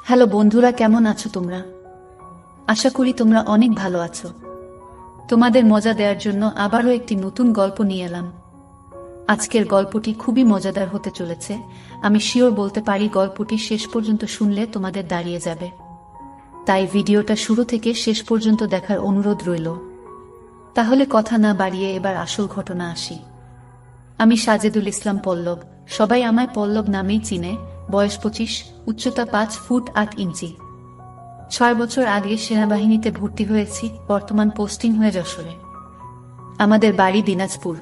Hello বন্ধুরা, কেমন আছো তোমরা? আশা করি তোমরা অনেক ভালো আছো। তোমাদের মজা দেওয়ার জন্য আবারও একটি নতুন গল্প নিয়ে এলাম। আজকের গল্পটি খুবই মজাদার হতে চলেছে। আমি শিওর বলতে পারি গল্পটি শেষ পর্যন্ত শুনলে তোমাদের দাঁড়িয়ে যাবে। তাই ভিডিওটা শুরু থেকে শেষ পর্যন্ত দেখার অনুরোধ রইল। তাহলে কথা না বাড়িয়ে এবার আসল ঘটনা আসি। আমি সাজেদুল ইসলাম পল্লব, সবাই আমায় পল্লব নামেই চিনে। বয়স 25, উচ্চতা 5 ফুট 8 ইঞ্চি। 6 বছর আগে সেনাবাহিনীতে ভর্তি হয়েছি, বর্তমান পোস্টিং হয়ে যশোরে। আমাদের বাড়ি দিনাজপুর।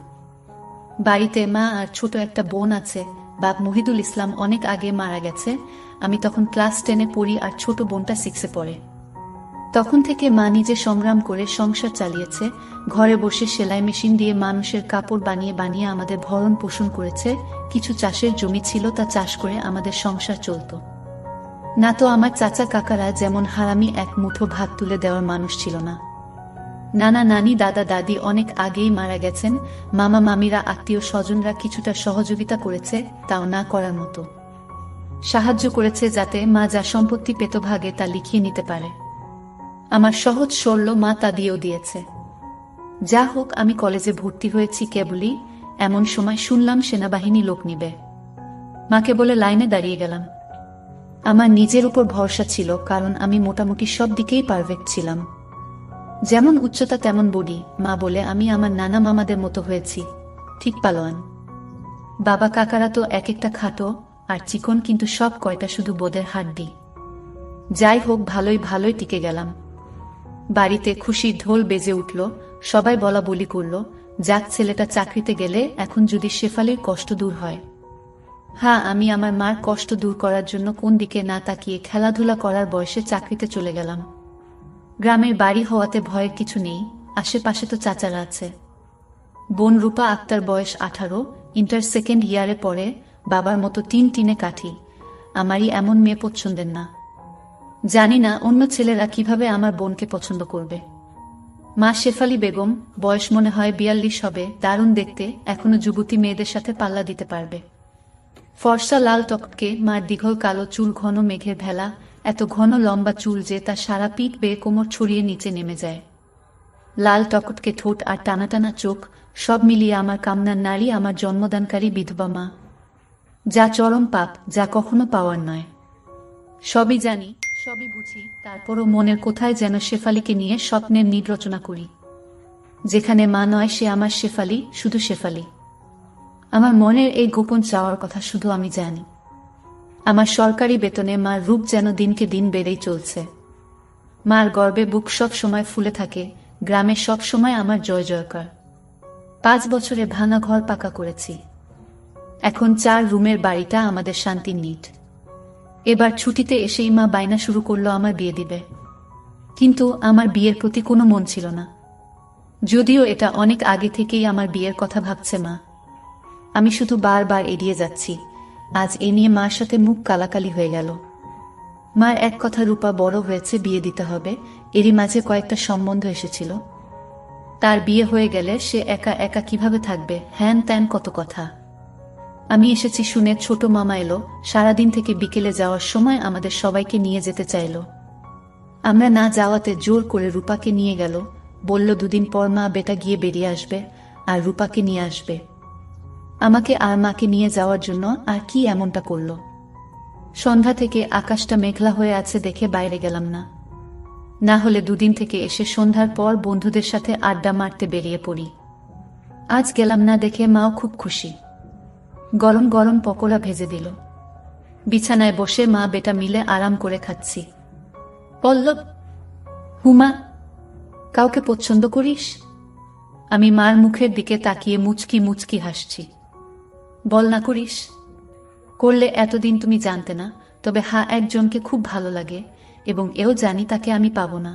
বাড়িতে মা আর ছোট একটা বোন আছে। বাপ মহিদুল ইসলাম অনেক আগে মারা গেছে। আমি তখন ক্লাস 10-এ পড়ি আর ছোট বোনটা 6-এ পড়ে। তখন থেকে মা নিজে সংগ্রাম করে সংসার চালিয়েছে। ঘরে বসে সেলাই মেশিন দিয়ে মানুষের কাপড় বানিয়ে বানিয়ে আমাদের ভরণ পোষণ করেছে। কিছু চাষের জমি ছিল, তা চাষ করে আমাদের সংসার চলত। না তো আমার চাচা কাকারা যেমন হারামি এক মুঠো ভাত তুলে দেওয়ার মানুষ ছিল না। নানা নানি দাদা দাদি অনেক আগেই মারা গেছেন। মামা মামিরা আত্মীয় স্বজনরা কিছুটা সহযোগিতা করেছে, তাও না করার মতো। সাহায্য করেছে যাতে মা যা সম্পত্তি পেত ভাগে তা লিখিয়ে নিতে পারে। আমার সহজ সরল মা তা দিয়েও দিয়েছে। যা হোক, আমি কলেজে ভর্তি হয়েছি কেবলই, এমন সময় শুনলাম সেনাবাহিনী লোক নিবে। মাকে বলে লাইনে দাঁড়িয়ে গেলাম। আমার নিজের উপর ভরসা ছিল, কারণ আমি মোটামুটি সব দিকেই পারফেক্ট ছিলাম। যেমন উচ্চতা তেমন বডি। মা বলে আমি আমার নানা মামাদের মতো হয়েছি, ঠিক পালোয়ান। বাবা কাকারা তো এক একটা খাটো আর চিকন, কিন্তু সব কয়টা শুধু বোদের হাড্ডি। যাই হোক, ভালোই ভালোই টিকে গেলাম। বাড়িতে খুশির ঢোল বেজে উঠল। সবাই বলা বলি করল, যাক ছেলেটা চাকরিতে গেলে এখন যদি শেফালির কষ্ট দূর হয়। হ্যাঁ, আমি আমার মার কষ্ট দূর করার জন্য কোন দিকে না তাকিয়ে খেলাধুলা করার বয়সে চাকরিতে চলে গেলাম। গ্রামের বাড়ি হওয়াতে ভয়ের কিছু নেই, আশেপাশে তো চাচারা আছে। বোন রূপা আক্তার, বয়স 18, ইন্টার সেকেন্ড ইয়ারে পড়ে। বাবার মতো টিনে কাঠি। আমারই এমন মেয়ে পছন্দের না। জানি না অন্য ছেলেরা কিভাবে আমার বোনকে পছন্দ করবে। মা শেফালি বেগম, বয়স মনে হয় 42 হবে, দারুণ দেখতে, এখনো যুবতী মেয়েদের সাথে পাল্লা দিতে পারবে। ফর্সা লাল টকটকে, মার দীঘল কালো চুল, ঘন মেঘের ভেলা, এত ঘন লম্বা চুল যে তা সারা পিঠ বেয়ে কোমর ছড়িয়ে নিচে নেমে যায়। লাল টকটকে ঠোঁট আর টানা টানা চোখ, সব মিলিয়ে আমার কামনার নারী, আমার জন্মদানকারী বিধবা মা। যা চরম পাপ, যা কখনো পাওয়ার নয়। সবই জানি, সবই বুঝি, তারপরও মনের কোথায় যেন শেফালিকে নিয়ে স্বপ্নের নীড় রচনা করি। যেখানে মা নয় সে আমার শেফালি, শুধু শেফালি। আমার মনের এই গোপন চাওয়ার কথা শুধু আমি জানি। আমার সরকারি বেতনে মার রূপ যেন দিনকে দিন বেড়েই চলছে। মার গর্বে বুক সব সময় ফুলে থাকে। গ্রামে সব সময় আমার জয় জয়কার। 5 বছরে ভাঙা ঘর পাকা করেছি। এখন 4 রুমের বাড়িটা আমাদের শান্তির নিট। এবার ছুটিতে এসেই মা বায়না শুরু করলো আমার বিয়ে দিবে। কিন্তু আমার বিয়ের প্রতি কোনো মন ছিল না, যদিও এটা অনেক আগে থেকেই আমার বিয়ের কথা ভাবছে মা। আমি শুধু বারবার এড়িয়ে যাচ্ছি। আজ এ নিয়ে মার সাথে মুখ কালাকালি হয়ে গেল। মার এক কথা, রূপা বড় হয়েছে, বিয়ে দিতে হবে। এরই মাঝে কয়েকটা সম্বন্ধ এসেছিল। তার বিয়ে হয়ে গেলে সে একা একা কিভাবে থাকবে, হ্যান ত্যান কত কথা। আমি এসেছি শুনে ছোট মামা এলো। সারাদিন থেকে বিকেলে যাওয়ার সময় আমাদের সবাইকে নিয়ে যেতে চাইল। আমরা না যাওয়াতে জোর করে রূপাকে নিয়ে গেল। বলল 2 দিন পর মা বেটা গিয়ে বেরিয়ে আসবে আর রূপাকে নিয়ে আসবে। আমাকে আর মাকে নিয়ে যাওয়ার জন্য আর কি এমনটা করল। সন্ধ্যা থেকে আকাশটা মেঘলা হয়ে আছে দেখে বাইরে গেলাম না। না হলে 2 দিন থেকে এসে সন্ধ্যার পর বন্ধুদের সাথে আড্ডা মারতে বেরিয়ে পড়ি। আজ গেলাম না দেখে মাও খুব খুশি। গরম গরম পকোড়া ভেজে দিল। বিছানায় বসে মা বেটা মিলে আরাম করে খাচ্ছি। পল্লব, হুমা, কাউকে পছন্দ করিস? আমি মার মুখের দিকে তাকিয়ে মুচকি মুচকি হাসছি। বল না করিস? করলে এতদিন তুমি জানতে না, তবে হ্যাঁ, একজনকে খুব ভালো লাগে এবং এও জানি তাকে আমি পাবো না।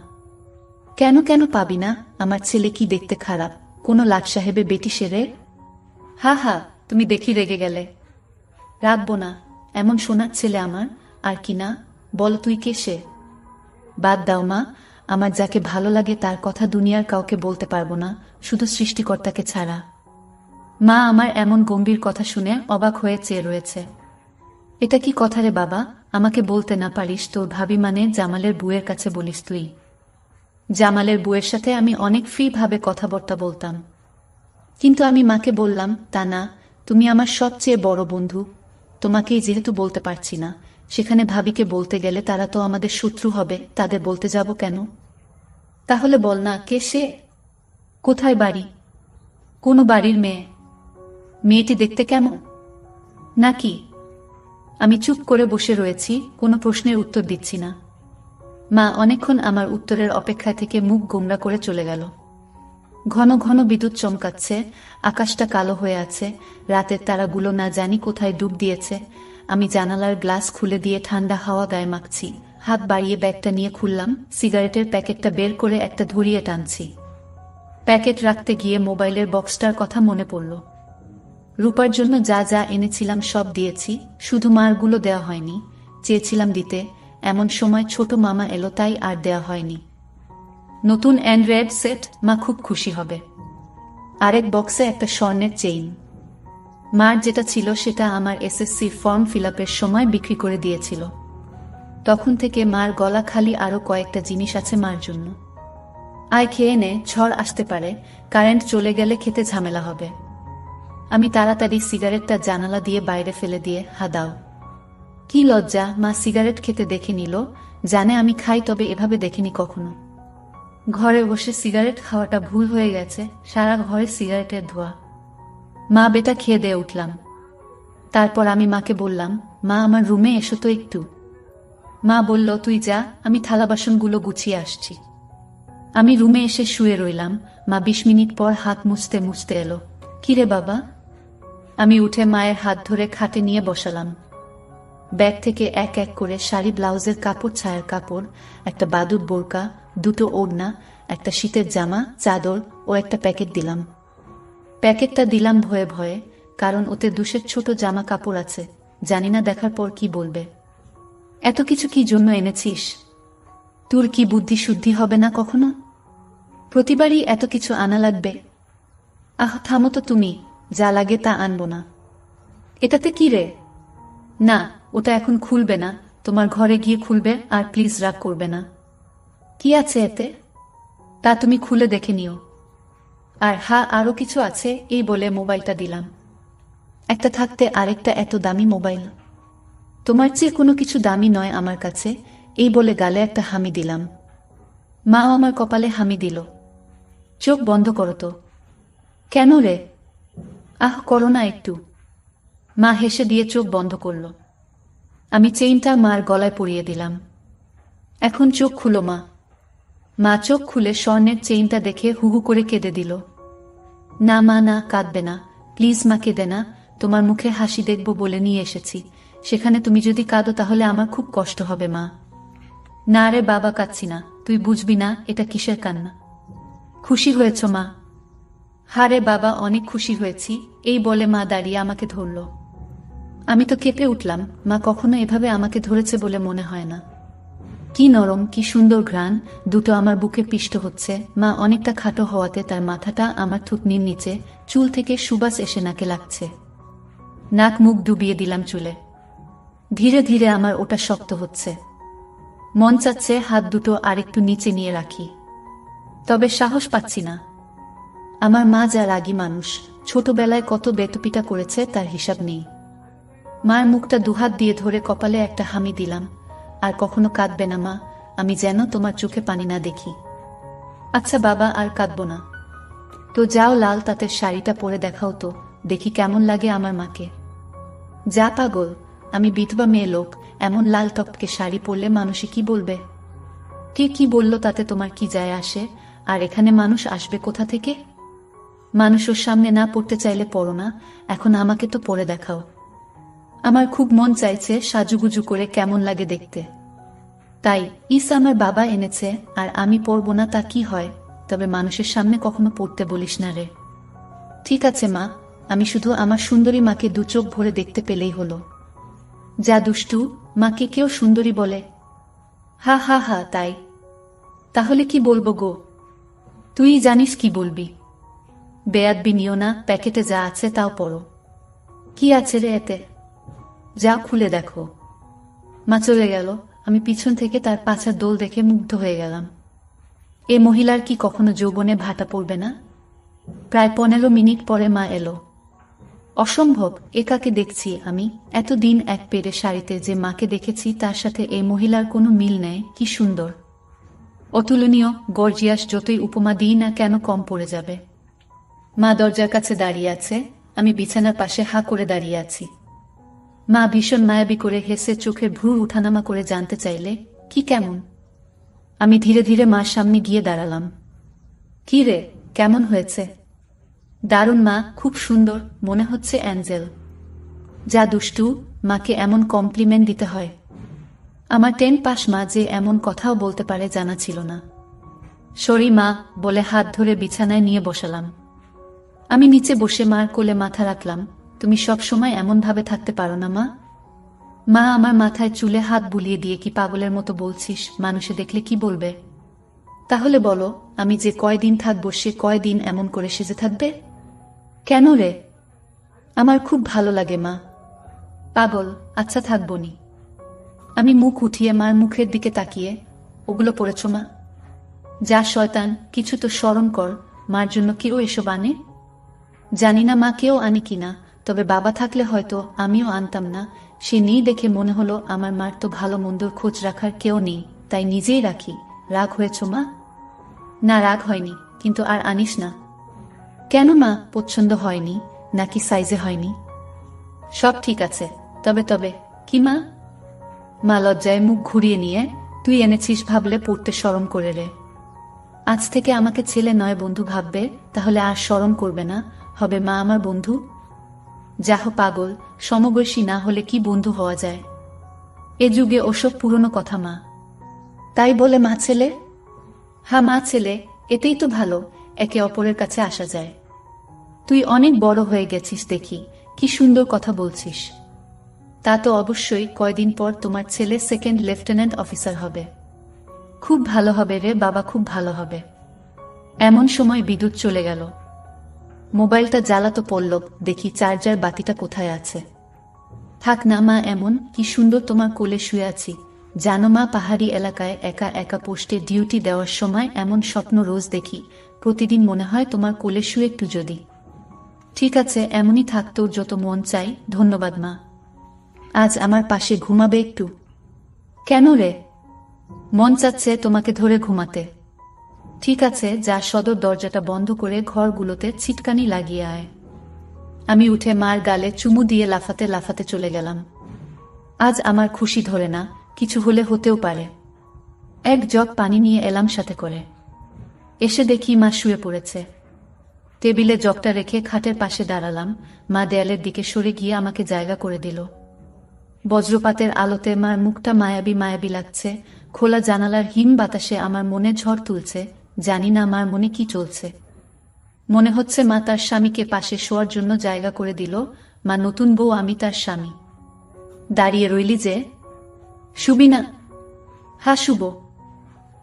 কেন কেন পাবি না? আমার ছেলে কি দেখতে খারাপ? কোনো লাট সাহেবে বেটি সেরে? হা হা, তুমি দেখি রেগে গেলে। রাখবো না, এমন সোনার ছেলে আমার। আর কি না, বল তুই কে সে? বাদ দাও মা, আমার যাকে ভালো লাগে তার কথা দুনিয়ার কাউকে বলতে পারবো না, শুধু সৃষ্টিকর্তাকে ছাড়া। মা আমার এমন গম্ভীর কথা শুনে অবাক হয়ে চেয়ে রয়েছে। এটা কি কথা রে বাবা? আমাকে বলতে না পারিস তোর ভাবি মানে জামালের বুয়ের কাছে বলিস তুই? জামালের বুয়ের সাথে আমি অনেক ফ্রি ভাবে কথাবার্তা বলতাম, কিন্তু আমি মাকে বললাম তা না, তুমি আমার সবচেয়ে বড় বন্ধু, তোমাকেই যেহেতু বলতে পারছি না, সেখানে ভাবিকে বলতে গেলে তারা তো আমাদের শত্রু হবে, তাদের বলতে যাব কেন? তাহলে বল না, কে সে? কোথায় বাড়ি? কোন বাড়ির মেয়ে? মেয়েটি দেখতে কেমন? নাকি? আমি চুপ করে বসে রয়েছি, কোনো প্রশ্নের উত্তর দিচ্ছি না। মা অনেকক্ষণ আমার উত্তরের অপেক্ষা থেকে মুখ গোমড়া করে চলে গেল। ঘন ঘন বিদ্যুৎ চমকাচ্ছে, আকাশটা কালো হয়ে আছে, রাতের তারাগুলো না জানি কোথায় ডুব দিয়েছে। আমি জানালার গ্লাস খুলে দিয়ে ঠান্ডা হাওয়া গায়ে মাখছি, হাত বাড়িয়ে ব্যাগটা নিয়ে খুললাম, সিগারেটের প্যাকেটটা বের করে একটা ধরিয়ে টানছি। প্যাকেট রাখতে গিয়ে মোবাইলের বক্সটার কথা মনে পড়ল। রূপার জন্য যা যা এনেছিলাম সব দিয়েছি, শুধু মারগুলো দেওয়া হয়নি, চেয়েছিলাম দিতে, এমন সময় ছোট মামা এলো তাই আর দেওয়া হয়নি। নতুন অ্যান্ড্রয়েড সেট, মা খুব খুশি হবে। আরেক বক্সে একটা স্বর্ণের চেইন। মার যেটা ছিল সেটা আমার এসএসসি ফর্ম ফিলআপের সময় বিক্রি করে দিয়েছিল। তখন থেকে মার গলা খালি, আরো কয়েকটা জিনিস আছে মার জন্য। আয় খেয়ে নে, ঝড় আসতে পারে, কারেন্ট চলে গেলে খেতে ঝামেলা হবে। আমি তাড়াতাড়ি সিগারেটটা জানালা দিয়ে বাইরে ফেলে দিয়ে, হা দাও। কি লজ্জা, মা সিগারেট খেতে দেখে নিল, জানে আমি খাই তবে এভাবে দেখেনি কখনো। ঘরে বসে সিগারেট খাওয়াটা ভুল হয়ে গেছে, সারা ঘরে সিগারেটের ধোঁয়া। মা বেটা খেয়ে দিয়ে উঠলাম। তারপর আমি মাকে বললাম, মা আমার রুমে এসো তো একটু। মা বলল, তুই যা, আমি থালা বাসনগুলো গুছিয়ে আসছি। আমি রুমে এসে শুয়ে রইলাম। মা 20 মিনিট পর হাত মুছতে মুছতে এলো। কিরে বাবা? আমি উঠে মায়ের হাত ধরে খাটে নিয়ে বসালাম। ব্যাগ থেকে এক এক করে শাড়ি, ব্লাউজের কাপড়, ছায়ার কাপড়, একটা বাদুর বোরকা, দুটো ওড়না, একটা শীতের জামা, চাদর ও একটা প্যাকেট দিলাম। প্যাকেটটা দিলাম ভয়ে ভয়ে, কারণ ওতে দুশের ছোট জামা কাপড় আছে, জানি না দেখার পর কি বলবে। এত কিছু কি জন্য এনেছিস? তোর কি বুদ্ধি শুদ্ধি হবে না কখনো? প্রতিবারই এত কিছু আনা লাগবে? আহ থামো তো তুমি, যা লাগে তা আনবো না। এটাতে কি রে? না, ওটা এখন খুলবে না, তোমার ঘরে গিয়ে খুলবে, আর প্লিজ রাগ করবে না। কি আছে এতে? তা তুমি খুলে দেখে নিও। আর হ্যাঁ, আরো কিছু আছে, এই বলে মোবাইলটা দিলাম। একটা থাকতে আরেকটা এত দামি মোবাইল? তোমার চেয়ে কোনো কিছু দামি নয় আমার কাছে, এই বলে গালে একটা হামি দিলাম। মাও আমার কপালে হামি দিল। চোখ বন্ধ করো তো। কেন রে? আহ করো না একটু। মা হেসে দিয়ে চোখ বন্ধ করল। আমি চেইনটা মার গলায় পরিয়ে দিলাম। এখন চোখ খুলো মা। মা চোখ খুলে স্বর্ণের চেইনটা দেখে হুহু করে কেঁদে দিল। না মা, না, কাঁদবে না, প্লিজ মা, কেঁদে না, তোমার মুখে হাসি দেখব বলে নিয়ে এসেছি, সেখানে তুমি যদি কাঁদো তাহলে আমার খুব কষ্ট হবে মা। না রে বাবা, কাঁদছি না, তুই বুঝবি না এটা কিসের কান্না। খুশি হয়েছ মা? হারে বাবা, অনেক খুশি হয়েছি, এই বলে মা দাঁড়িয়ে আমাকে ধরল। আমি তো কেঁপে উঠলাম, মা কখনো এভাবে আমাকে ধরেছে বলে মনে হয় না। কি নরম, কি সুন্দর ঘ্রাণ, দুটো আমার বুকে পিষ্ট হচ্ছে। মা অনেকটা খাটো হওয়াতে তার মাথাটা আমার থুতনির নিচে, চুল থেকে সুবাস এসে নাকে লাগছে। নাক মুখ ডুবিয়ে দিলাম চুলে। ধীরে ধীরে আমার ওটা শক্ত হচ্ছে। মন চাচ্ছে হাত দুটো আরেকটু নিচে নিয়ে রাখি, তবে সাহস পাচ্ছি না। আমার মা যা রাগী মানুষ, ছোটবেলায় কত বেতপিটা করেছে তার হিসাব নেই। মার মুখটা দুহাত দিয়ে ধরে কপালে একটা হামি দিলাম। আর কখনো কাঁদবে না মা, আমি যেন তোমার চোখে পানি না দেখি। আচ্ছা বাবা, আর কাঁদবো না। তো যাও, লাল তাঁতের শাড়িটা পরে দেখাও তো, দেখি কেমন লাগে আমার মাকে। যা পাগল, আমি বিধবা মেয়ে লোক, এমন লাল টপকে শাড়ি পরলে মানুষে কি বলবে? কে কি বলল তাতে তোমার কি যায় আসে? আর এখানে মানুষ আসবে কোথা থেকে? মানুষ ওর সামনে না পড়তে চাইলে পড়ো না, এখন আমাকে তো পরে দেখাও। আমার খুব মন চাইছে সাজুগুজু করে কেমন লাগে দেখতে। তাই আমার বাবা এনেছে, আর আমি পরবো না তা কি হয়? তবে মানুষের সামনে কখনো পড়তে বলিস না রে। ঠিক আছে মা, আমি শুধু আমার সুন্দরী মাকে দু চোখ ভরে দেখতে পেলেই হলো। যা দুষ্টু, মাকে কেউ সুন্দরী বলে? হা হা হা, তাই? তাহলে কি বলবো গো? তুই জানিস কি বলবি। বেয়াদবি নিও না, প্যাকেটে যা আছে তাও পড়ো। কি আছে রে এতে? যা খুলে দেখো। মা চলে গেল। আমি পিছন থেকে তার পাছার দোল দেখে মুগ্ধ হয়ে গেলাম। এ মহিলার কি কখনো যৌবনে ভাটা পড়বে না? প্রায় 15 মিনিট পরে মা এলো। অসম্ভব, একাকে দেখছি আমি। এতদিন এক পেরে শাড়িতে যে মাকে দেখেছি তার সাথে এই মহিলার কোনো মিল নেই। কি সুন্দর, অতুলনীয়, গর্জিয়াস, যতই উপমা দিই না কেন কম পড়ে যাবে। মা দরজার কাছে দাঁড়িয়ে আছে, আমি বিছানার পাশে হাঁ করে দাঁড়িয়ে আছি। মা ভীষণ মায়াবী করে হেসে চোখের ভ্রু উঠানামা করে জানতে চাইলে, কি কেমন? আমি ধীরে ধীরে মার সামনে গিয়ে দাঁড়ালাম। কি রে, কেমন হয়েছে? দারুণ মা, খুব সুন্দর, মনে হচ্ছে অ্যাঞ্জেল। যা দুষ্টু, মাকে এমন কমপ্লিমেন্ট দিতে হয়? আমার 10 পাস মা যে এমন কথাও বলতে পারে জানা ছিল না। সরি মা, বলে হাত ধরে বিছানায় নিয়ে বসালাম। আমি নিচে বসে মার কোলে মাথা রাখলাম। তুমি সব সময় এমন ভাবে থাকতে পারো না মা? মা আমার মাথায় চুলে হাত বুলিয়ে দিয়ে, কি পাগলের মতো বলছিস? মানুষে দেখলে কি বলবে? তাহলে বলো, আমি যে কয়দিন থাকবো সে কয়দিন এমন করে সেজে থাকবে? কেন রে? আমার খুব ভালো লাগে মা। পাগল, আচ্ছা থাকবনি। আমি মুখ উঠিয়ে মার মুখের দিকে তাকিয়ে, ওগুলো পড়েছ মা? যা শয়তান, কিছু তো শরম কর। মার জন্য কেউ এসব আনে? জানি না মা কেউ আনে কিনা, তবে বাবা থাকলে হয়তো আমিও আনতাম না। সে নেই দেখে মনে হলো আমার মার তো ভালো মন্দর খোঁজ রাখার কেউ নেই, তাই নিজেই রাখি। রাগ হয়েছ মা? না, রাগ হয়নি, কিন্তু আর আনিস না। কেন মা, পছন্দ হয়নি নাকি সাইজে হয়নি? সব ঠিক আছে, তবে তবে কি মা? মা লজ্জায় মুখ ঘুরিয়ে নিয়ে, তুই এনেছিস ভাবলে পড়তে শরম করে রে। আজ থেকে আমাকে ছেলে নয় বন্ধু ভাববে, তাহলে আর শরম করবে না, হবে মা আমার বন্ধু। যাহ পাগল, সমবয়সী না হলে কি বন্ধু হওয়া যায়? এ যুগে ওসব পুরনো কথা মা। তাই বলে মা ছেলে? হ্যাঁ মা ছেলে, এতেই তো ভালো, একে অপরের কাছে আসা যায়। তুই অনেক বড় হয়ে গেছিস দেখি, কি সুন্দর কথা বলছিস। তা তো অবশ্যই, কয়দিন পর তোমার ছেলে 2nd লেফটেন্যান্ট অফিসার হবে। খুব ভালো হবে রে বাবা, খুব ভালো হবে। এমন সময় বিদ্যুৎ চলে গেল। মোবাইলটা জ্বালাতো পড়ল, দেখি চার্জার বাতিটা কোথায় আছে। থাক না মা এমন, কি সুন্দর তোমার কোলে শুয়ে আছি। জানো মা, পাহাড়ি এলাকায় একা একা পোস্টে ডিউটি দেওয়ার সময় এমন স্বপ্ন রোজ দেখি। প্রতিদিন মনে হয় তোমার কোলে শুয়ে একটু যদি। ঠিক আছে, এমনই থাক, তোর যত মন চাই। ধন্যবাদ মা। আজ আমার পাশে ঘুমাবে একটু? কেন রে? মন চাচ্ছে তোমাকে ধরে ঘুমাতে। ঠিক আছে, যা সদর দরজাটা বন্ধ করে ঘরগুলোতে ছিটকানি লাগিয়ে আয়। আমি উঠে মার গালে চুমু দিয়ে লাফাতে লাফাতে চলে গেলাম। আজ আমার খুশি ধরে না, কিছু হলে হতেও পারে। এক জগ পানি নিয়ে এলাম সাথে করে। এসে দেখি মা শুয়ে পড়েছে। টেবিলে জগটা রেখে খাটের পাশে দাঁড়ালাম। মা দেয়ালের দিকে সরে গিয়ে আমাকে জায়গা করে দিল। বজ্রপাতের আলোতে মার মুখটা মায়াবী মায়াবী লাগছে। খোলা জানালার হিম বাতাসে আমার মনে ঝড় তুলছে। জানি না মার মনে কি চলছে। মনে হচ্ছে মা তার স্বামীকে পাশে শোয়ার জন্য জায়গা করে দিল। মা নতুন বউ, আমি তার স্বামী। দাঁড়িয়ে রইলি যে, শুবি না? হ্যাঁ শুব।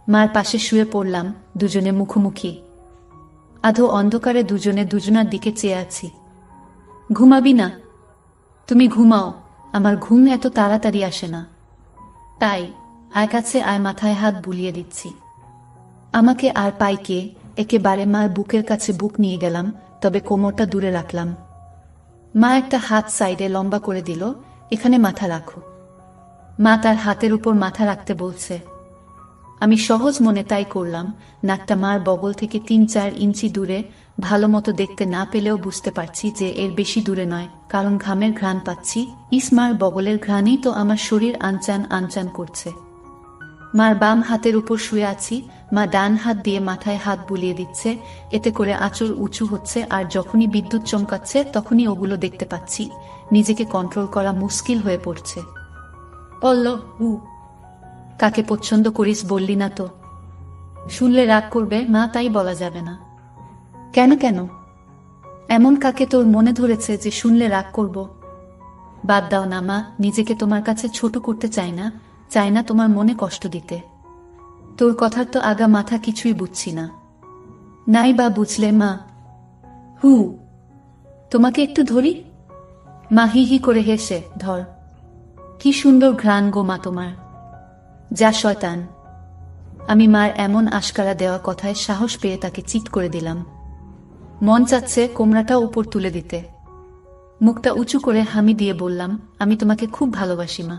মার পাশে শুয়ে পড়লাম, দুজনে মুখোমুখি। আধো অন্ধকারে দুজনে দুজনার দিকে চেয়ে আছি। ঘুমাবি না? তুমি ঘুমাও, আমার ঘুম এত তাড়াতাড়ি আসে না। তাই আয় কাছে আয়, মাথায় হাত বুলিয়ে দিচ্ছি। আমাকে আর পাইকে একেবারে মার বুকের কাছে বুক নিয়ে গেলাম, তবে কোমরটা দূরে রাখলাম। মা একটা হাত সাইডে লম্বা করে দিল, এখানে মাথা রাখো। মা তার হাতের উপর মাথা রাখতে বলছে। আমি সহজ মনে তাই করলাম। নাকটা মার বগল থেকে 3-4 ইঞ্চি দূরে। ভালো মতো দেখতে না পেলেও বুঝতে পারছি যে এর বেশি দূরে নয়, কারণ ঘামের ঘ্রাণ পাচ্ছি। মার বগলের ঘ্রাণেই তো আমার শরীর আনচান আনচান করছে। মার বাম হাতের উপর শুয়ে আছি, মা ডান হাত দিয়ে মাথায় হাত বুলিয়ে দিচ্ছে। এতে করে আঁচল উঁচু হচ্ছে, আর যখনই বিদ্যুৎ চমকাচ্ছে তখনই ওগুলো দেখতে পাচ্ছি। নিজেকে কন্ট্রোল করা মুশকিল হয়ে পড়ছে। কাকে পছন্দ করিস বললি না তো? শুনলে রাগ করবে মা, তাই বলা যাবে না। কেন কেন? এমন কাকে তোর মনে ধরেছে যে শুনলে রাগ করব? বাদ দাও না মা, নিজেকে তোমার কাছে ছোট করতে চাই না, চাই না তোমার মনে কষ্ট দিতে। তোর কথার তো আগা মাথা কিছুই বুঝছি না। নাই বা বুঝলে মা। তোমাকে একটু ধরি? মা হি হি করে হেসে, ধর। কি সুন্দর ঘ্রাণ গো মা তোমার। যা শয়তান। আমি মার এমন আশকারা দেওয়া কথায় সাহস পেয়ে তাকে চিৎ করে দিলাম। মন চাচ্ছে কোমরাটা উপর তুলে দিতে। মুখটা উঁচু করে হামি দিয়ে বললাম, আমি তোমাকে খুব ভালোবাসি মা।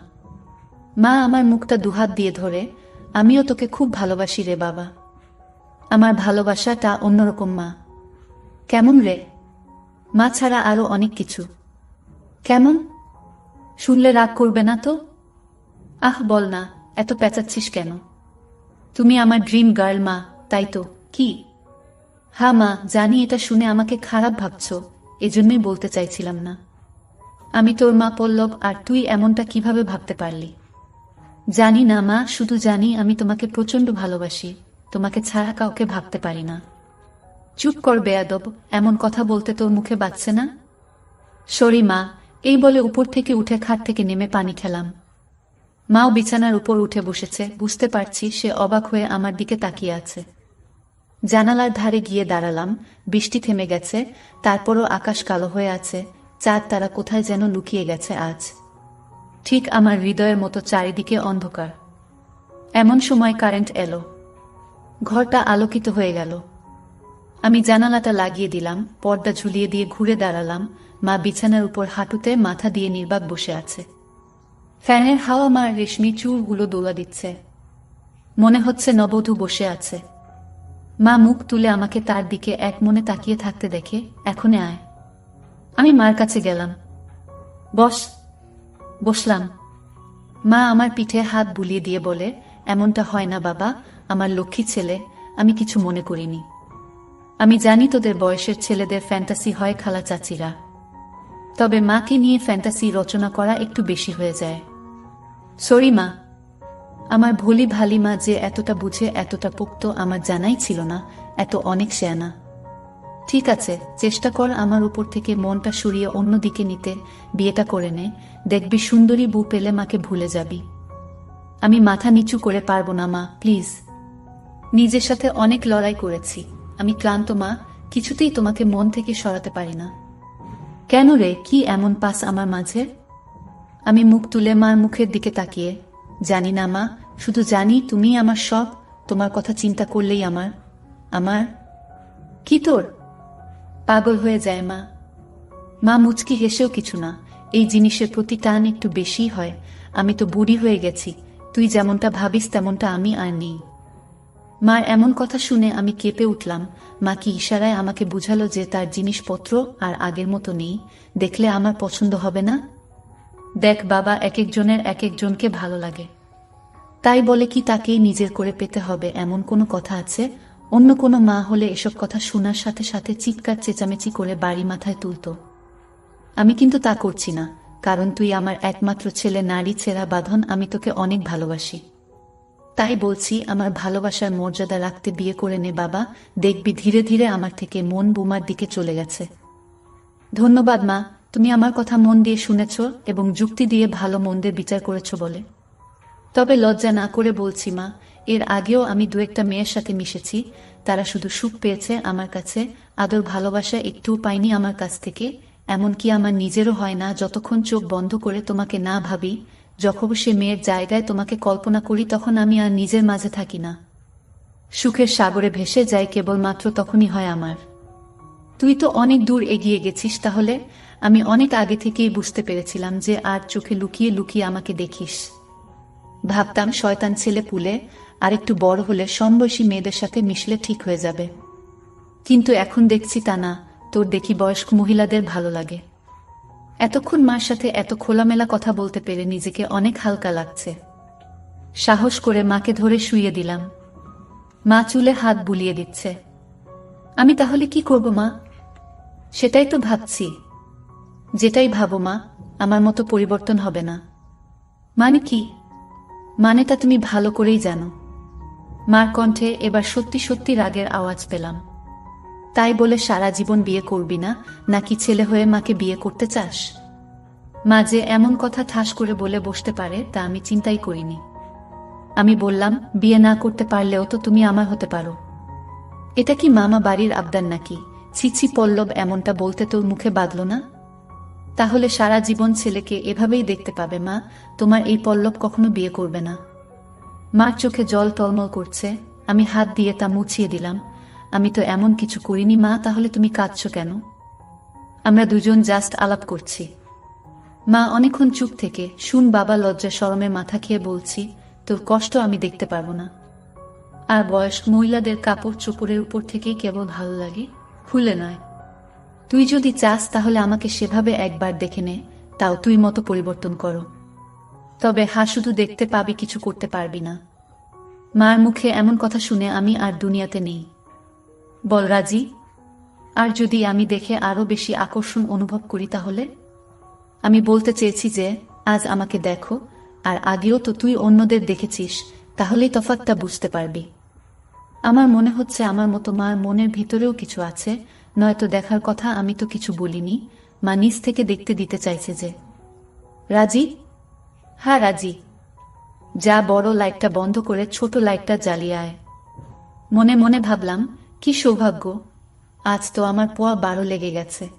মা আমার মুখটা দুহাত দিয়ে ধরে, আমিও তোকে খুব ভালোবাসি রে বাবা। আমার ভালোবাসাটা অন্যরকম মা। কেমন রে? মা ছাড়া আরো অনেক কিছু। কেমন? শুনলে রাগ করবে না তো? আহ বল না, এত পেঁচাচ্ছিস কেন? তুমি আমার ড্রিম গার্ল মা, তাই তো? কি? হ্যাঁ মা, জানি এটা শুনে আমাকে খারাপ ভাবছো, এজন্যই বলতে চাইছিলাম না। আমি তোর মা পল্লব, আর তুই এমনটা কিভাবে ভাবতে পারলি? জানি না মা, শুধু জানি আমি তোমাকে প্রচন্ড ভালোবাসি, তোমাকে ছাড়া কাউকে ভাবতে পারি না। চুপ কর বেয়াদব, এমন কথা বলতে তোর মুখে বাজছে না? সরি মা, এই বলে উপর থেকে উঠে খাট থেকে নেমে পানি খেলাম। মাও বিছানার উপর উঠে বসেছে, বুঝতে পারছি সে অবাক হয়ে আমার দিকে তাকিয়ে আছে। জানালার ধারে গিয়ে দাঁড়ালাম, বৃষ্টি থেমে গেছে, তারপরও আকাশ কালো হয়ে আছে, চাঁদ তারা কোথায় যেন লুকিয়ে গেছে আজ। ঠিক আমার হৃদয়ের মতো চারিদিকে অন্ধকার। এমন সময় কারেন্ট এলো, ঘরটা আলোকিত হয়ে গেল। আমি জানালাটা লাগিয়ে দিলাম, পর্দা ঝুলিয়ে দিয়ে ঘুরে দাঁড়ালাম। মা বিছানার উপর হাঁটুতে মাথা দিয়ে নির্বাক বসে আছে। ফ্যানের হাওয়া মার রেশমি চুলগুলো দোলা দিচ্ছে। মনে হচ্ছে নববধূ বসে আছে। মা মুখ তুলে আমাকে তার দিকে এক মনে তাকিয়ে থাকতে দেখে, এখনে আয়। আমি মার কাছে গেলাম। বস। বসলাম। মা আমার পিঠে হাত বুলিয়ে দিয়ে বলে, এমনটা হয় না বাবা, আমার লক্ষ্মী ছেলে, আমি কিছু মনে করিনি। আমি জানি তোদের বয়সের ছেলেদের ফ্যান্টাসি হয় খালা চাচিরা, তবে মাকে নিয়ে ফ্যান্টাসি রচনা করা একটু বেশি হয়ে যায়। সরি মা। আমার ভোলি ভালি মা যে এতটা বুঝে, এতটা পোক্ত আমার জানাই ছিল না, এত অনেক শেয়ানা। ঠিক আছে, চেষ্টা কর আমার উপর থেকে মনটা সরিয়ে অন্যদিকে নিতে, বিয়েটা করে নে, দেখবি সুন্দরী বউ পেলে মাকে ভুলে যাবি। আমি মাথা নিচু করে পারবো না মা, প্লিজ। নিজের সাথে অনেক লড়াই করেছি, আমি ক্লান্ত মা, কিছুতেই তোমাকে মন থেকে সরাতে পারি না। কেন রে, কি এমন পাস আমার মাঝে? আমি মুখ তুলে মার মুখের দিকে তাকিয়ে, জানি না মা, শুধু জানি তুমি আমার সব, তোমার কথা চিন্তা করলেই আমার কি তোর? পাগল হয়ে যায় মা। মা মুচকি হেসেও কিছু না, এই জিনিসের প্রতি টান একটু বেশিই হয়। আমি তো বুড়ি হয়ে গেছি, তুই যেমনটা ভাবিস তেমনটা আমি আর নেই। মার এমন কথা শুনে আমি কেঁপে উঠলাম। মা কি ইশারায় আমাকে বুঝালো যে তার জিনিসপত্র আর আগের মতো নেই, দেখলে আমার পছন্দ হবে না? দেখ বাবা, এক একজনের এক একজনকে ভালো লাগে, তাই বলে কি তাকেই নিজের করে পেতে হবে এমন কোনো কথা আছে? অন্য কোনো মা হলে এসব কথা শোনার সাথে সাথে চিৎকার চেঁচামেচি করে বাড়ি মাথায় তুলত। আমি কিন্তু তা করছি না, কারণ তুই আমার একমাত্র ছেলে, নারী ছেঁড়া বাঁধন, আমি তোকে অনেক ভালোবাসি। তাই বলছি, আমার ভালোবাসার মর্যাদা রাখতে বিয়ে করে নে বাবা, দেখবি ধীরে ধীরে আমার থেকে মন বোমার দিকে চলে গেছে। ধন্যবাদ মা, তুমি আমার কথা মন দিয়ে শুনেছ এবং যুক্তি দিয়ে ভালো মন্দের বিচার করেছ বলে। তবে লজ্জা না করে বলছি মা, এর আগেও আমি দু একটা মেয়ের সাথে মিশেছি, তারা শুধু সুখ পেয়েছে আমার কাছে, আদর ভালোবাসা একটুও পাইনি আমার কাছ থেকে। এমনকি আমার নিজেরও হয় না যতক্ষণ চোখ বন্ধ করে তোমাকে না ভাবি, যখন সে মেয়ের জায়গায় তোমাকে কল্পনা করি তখন আমি আর নিজের মাঝে থাকি না, সুখের সাগরে ভেসে যাই কেবলমাত্র তখনই হয় আমার। তুই তো অনেক দূর এগিয়ে গেছিস তাহলে। আমি অনেক আগে থেকেই বুঝতে পেরেছিলাম যে আর চোখে লুকিয়ে লুকিয়ে আমাকে দেখিস। ভাবতাম শয়তান ছেলে পুলে, আর একটু বড় হলে সমবয়সী মেয়েদের সাথে মিশলে ঠিক হয়ে যাবে, কিন্তু এখন দেখছি তা না, তোর দেখি বয়স্ক মহিলাদের ভালো লাগে। এতক্ষণ মার সাথে এত খোলামেলা কথা বলতে পেরে নিজেকে অনেক হালকা লাগছে। সাহস করে মাকে ধরে শুইয়ে দিলাম। মা চুলে হাত বুলিয়ে দিচ্ছে। আমি তাহলে কি করব মা? সেটাই তো ভাবছি। যেটাই ভাবো মা, আমার মতো পরিবর্তন হবে না। মানে কি? মানেটা তুমি ভালো করেই জানো। মার কণ্ঠে এবার সত্যি সত্যি রাগের আওয়াজ পেলাম। তাই বলে সারা জীবন বিয়ে করবি না, নাকি ছেলে হয়ে মাকে বিয়ে করতে চাস? মা যে এমন কথা ঠাস করে বলে বসতে পারে তা আমি চিন্তাই করিনি। আমি বললাম, বিয়ে না করতে পারলেও তো তুমি আমার হতে পারো। এটা কি মামা বাড়ির আবদার নাকি? ছি ছি পল্লব, এমনটা বলতে তোর মুখে বাঁধল না? তাহলে সারা জীবন ছেলেকে এভাবেই দেখতে পাবে মা। তোমার এই পল্লব কখনো বিয়ে করবে না। মার চোখে জল টলমল করছে। আমি হাত দিয়ে তা মুছিয়ে দিলাম। আমি তো এমন কিছু করিনি মা, তাহলে তুমি কাঁদছো কেন? আমরা দুজন জাস্ট আলাপ করছি। মা অনেকক্ষণ চুপ থেকে শুন বাবা লজ্জা শরমে মাথা খেয়ে বলছি, তোর কষ্ট আমি দেখতে পারবো না। আর বয়স্ক মহিলাদের কাপড় চোপড়ের উপর থেকেই কেবল ভালো লাগে, খুলে নয়। তুই যদি চাস তাহলে আমাকে সেভাবে একবার দেখে নে, তাও তুই মতো পরিবর্তন করো। তবে শুধু দেখতে পাবি, কিছু করতে পারবি না। মার মুখে এমন কথা শুনে আমি আর দুনিয়াতে নেই। বল রাজি? আর যদি আমি দেখে আরো বেশি আকর্ষণ অনুভব করি তাহলে? আমি বলতে চেয়েছি যে আজ আমাকে দেখো, আর আগেও তো তুই অন্যদের দেখেছিস, তাহলেই তফাৎটা বুঝতে পারবি। আমার মনে হচ্ছে আমার মতো মার মনের ভিতরেও কিছু আছে, নয়তো দেখার কথা আমি তো কিছু বলিনি। মা নিজ থেকে দেখতে দিতে চাইছে যে। রাজি? হ্যাঁ রাজি। যা বড় লাইটটা বন্ধ করে ছোট লাইটটা জ্বালিয়ে আয়। মনে মনে ভাবলাম, কি সৌভাগ্য, আজ তো আমার পোয়া 12 লেগে গেছে।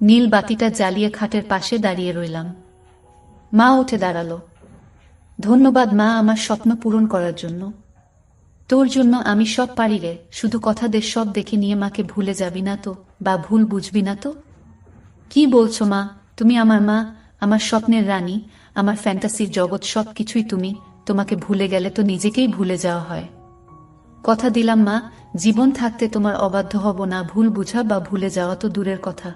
নীল বাতিটা জ্বালিয়ে খাটের পাশে দাঁড়িয়ে রইলাম। মা উঠে দাঁড়ালো। ধন্যবাদ মা, আমার স্বপ্ন পূরণ করার জন্য। তোর জন্য আমি সব পারি রে, শুধু কথাদের সব দেখে নিয়ে মাকে ভুলে যাবি না তো, বা ভুল বুঝবি না তো? কি বলছো মা? তুমি আমার মা, আমার স্বপ্নের রানী, আমার ফ্যান্টাসির জগৎ, সব কিছুই তুমি। তোমাকে ভুলে গেলে তো নিজেকেই ভুলে যাওয়া হয়। কথা দিলাম মা, জীবন থাকতে তোমার অবাধ্য হব না। ভুল বুঝা বা ভুলে যাওয়া তো দূরের কথা।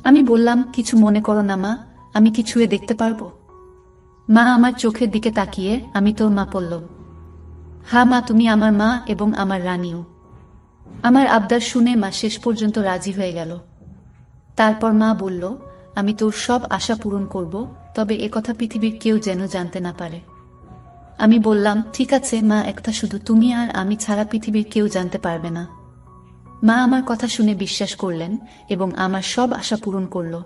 আমি বললাম, কিছু মনে করো না মা, আমি কি ছুঁয়ে দেখতে পারবো? মা আমার চোখের দিকে তাকিয়ে, আমি তোর মা পল্লব। হ্যাঁ মা, তুমি আমার মা এবং আমার রানীও। আমার আবদার শুনে মা শেষ পর্যন্ত রাজি হয়ে গেল। তারপর মা বলল, আমি তোর সব আশা পূরণ করব, তবে একথা পৃথিবীর কেউ যেন জানতে না পারে। আমি বললাম, ঠিক আছে মা, একটা শুধু তুমি আর আমি ছাড়া পৃথিবীর কেউ জানতে পারবে না। মা আমার কথা শুনে বিশ্বাস করলেন এবং আমার সব আশা পূরণ করল।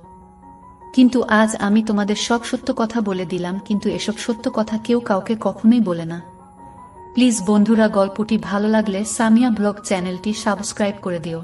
কিন্তু আজ আমি তোমাদের সব সত্য কথা বলে দিলাম, কিন্তু এসব সত্য কথা কেউ কাউকে কখনোই বলে না। প্লিজ বন্ধুরা, গল্পটি ভালো লাগলে সামিয়া ব্লগ চ্যানেলটি সাবস্ক্রাইব করে দিও।